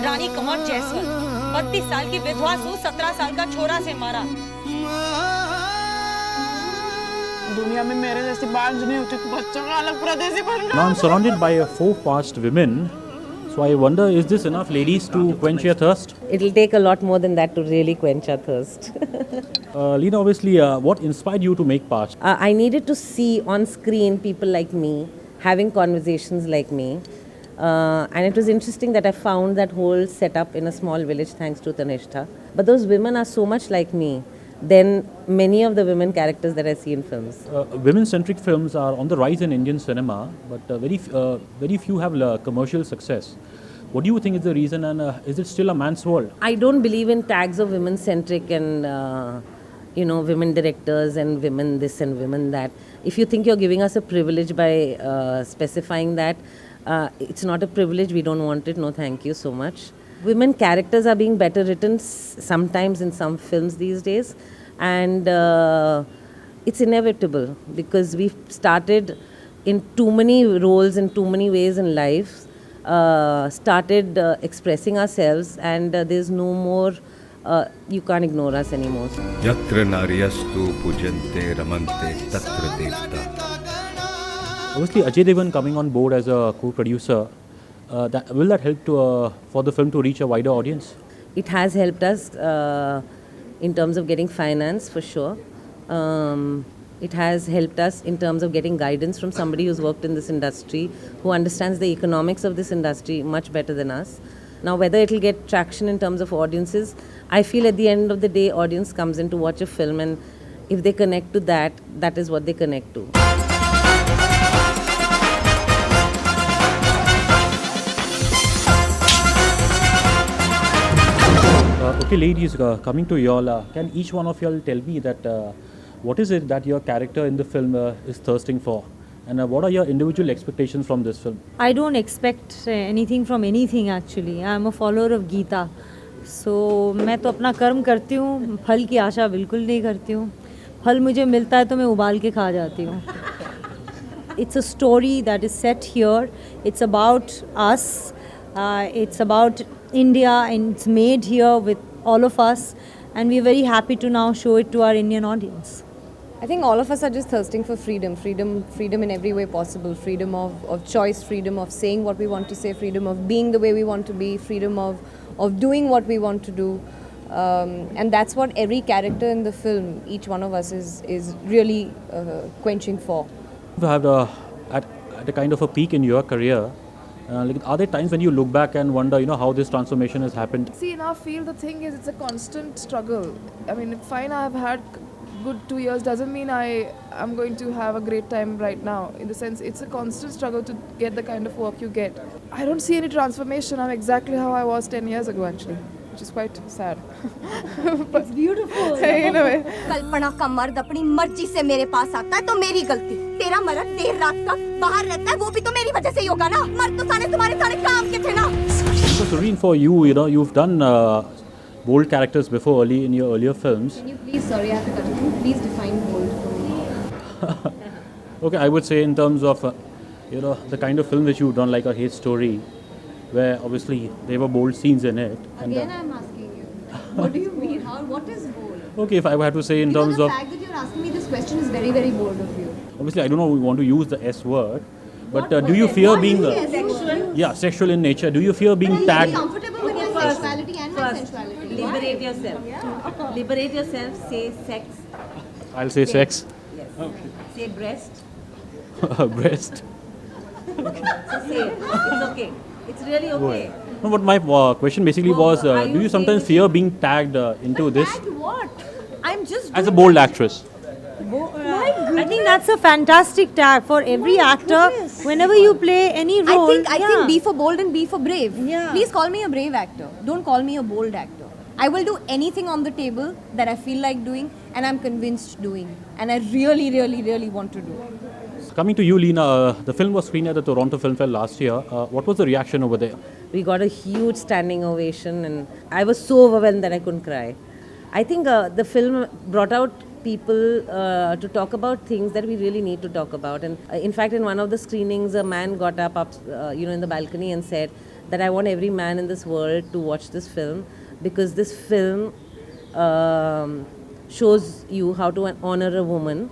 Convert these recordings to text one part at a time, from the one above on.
रानी कमर जैसवाल 32 साल की विधवा सू 17 साल का छोरा से मारा। दुनिया में मेरे जैसी बांझ नहीं होती तो बच्चों का अलग परदेसी बन गया। Now I'm surrounded by 4 parched women. So I wonder, is this enough, ladies, to quench your thirst? It'll take a lot more than that to really quench our thirst. Leena, obviously, what inspired you to make Parched? I needed to see on screen people like me having conversations like me. And it was interesting that I found that whole setup in a small village thanks to Tannishtha. But those women are so much like me than many of the women characters that I see in films. Women-centric films are on the rise in Indian cinema, but very few have commercial success. What do you think is the reason, and is it still a man's world? I don't believe in tags of women-centric and women directors and women this and women that. If you think you're giving us a privilege by specifying that, it's not a privilege. We don't want it. No, thank you so much. Women characters are being better written sometimes in some films these days, and it's inevitable because we've started in too many roles in too many ways in life, started expressing ourselves, and there's no more, you can't ignore us anymore. Yatra naryastu pujante ramante tatra devta. Obviously, Ajay Devgn coming on board as a co-producer, will that help for the film to reach a wider audience? It has helped us in terms of getting finance, for sure. It has helped us in terms of getting guidance from somebody who's worked in this industry, who understands the economics of this industry much better than us. Now, whether it will get traction in terms of audiences, I feel at the end of the day, audience comes in to watch a film, and if they connect to that, that is what they connect to. Okay, ladies, coming to y'all, can each one of y'all tell me that what is it that your character in the film is thirsting for? And what are your individual expectations from this film? I don't expect anything from anything actually. I am a follower of Gita. So मैं तो अपना कर्म करती हूँ, फल की आशा बिल्कुल नहीं करती हूँ. फल मुझे मिलता है तो मैं उबाल के खा जाती हूँ. It's a story that is set here. It's about us. It's about India, and it's made here with all of us, and we're very happy to now show it to our Indian audience. I think all of us are just thirsting for freedom in every way possible, freedom of choice, freedom of saying what we want to say, freedom of being the way we want to be, freedom of doing what we want to do, and that's what every character in the film, each one of us is really quenching for. You have at a kind of a peak in your career. Are there times when you look back and wonder, how this transformation has happened? See, in our field, the thing is, it's a constant struggle. I mean, fine, I've had good 2 years, doesn't mean I am going to have a great time right now. In the sense, it's a constant struggle to get the kind of work you get. I don't see any transformation. I'm exactly how I was 10 years ago, actually, which is quite sad. But it's beautiful. In a way. कल्पना का मर्द अपनी मर्जी से मेरे पास आता है तो मेरी गलती. तेरा मर्द देर रात का बाहर रहता है वो भी तो मेरी वजह से ही होगा ना. मर्द तो सारे तुम्हारे सारे काम के थे ना. So Surveen, for you, you've done bold characters before in your earlier films. Can you please, sorry, I have to cut you. Please define bold for me. Okay, I would say in terms of the kind of film that you've done, like a hate story, where obviously there were bold scenes in it. Again, I'm asking you. What do you mean? What is bold? Okay, if I had to say in terms of... The fact that you're asking me this question is very, very bold of you. Obviously, I don't know if we want to use the S word, but do you fear being... sexual? Yeah, sexual in nature. Do you fear being tagged? Are you comfortable with your sexuality and my sensuality? Liberate yourself. Yeah. Liberate yourself. Say sex. I'll say sex. Yes. Okay. Say breast. Breast. So say it. It's okay. It's really okay. No, but my question basically was, do you sometimes fear being tagged into this? Tagged what? I'm just As a bold actress. I think that's a fantastic tag for every actor. Whenever you play any role, I think be for bold and be for brave. Yeah. Please call me a brave actor. Don't call me a bold actor. I will do anything on the table that I feel like doing and I'm convinced doing. And I really, really, really want to do. Coming to you, Leena, the film was screened at the Toronto Film Fair last year. What was the reaction over there? We got a huge standing ovation, and I was so overwhelmed that I couldn't cry. I think the film brought out people to talk about things that we really need to talk about. And in fact, in one of the screenings, a man got up in the balcony and said that I want every man in this world to watch this film, because this film shows you how to honor a woman.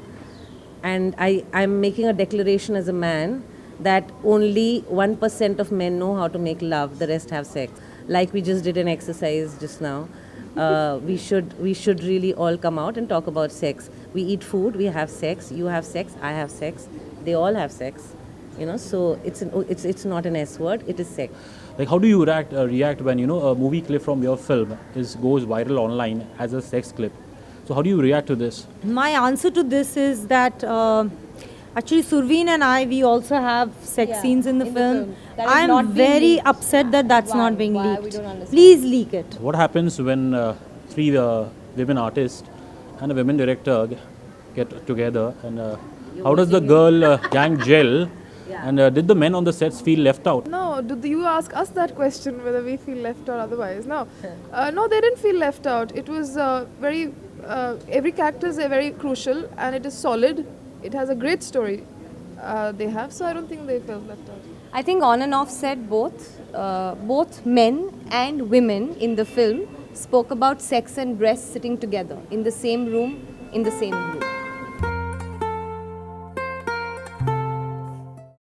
And I'm making a declaration as a man that only 1% of men know how to make love, the rest have sex. Like we just did an exercise just now. We should really all come out and talk about sex. We eat food, we have sex, you have sex, I have sex, they all have sex. You know, so it's not an S word, it is sex. Like, how do you react when, you know, a movie clip from your film goes viral online as a sex clip? So how do you react to this? My answer to this is that actually Surveen and we also have sex scenes in the film. That is not I'm being very leaked. upset that that's not being Why? leaked. We don't understand. Please leak it. What happens when 3 women artists and a women director get together, and how does the girl gang gel? And did the men on the sets feel left out? No, do you ask us that question whether we feel left or otherwise? No, no, they didn't feel left out. It was very. Every character is very crucial, and it is solid. It has a great story. They have, so I don't think they felt left out. I think on and off set, both men and women in the film spoke about sex and breasts sitting together in the same room, in the same group.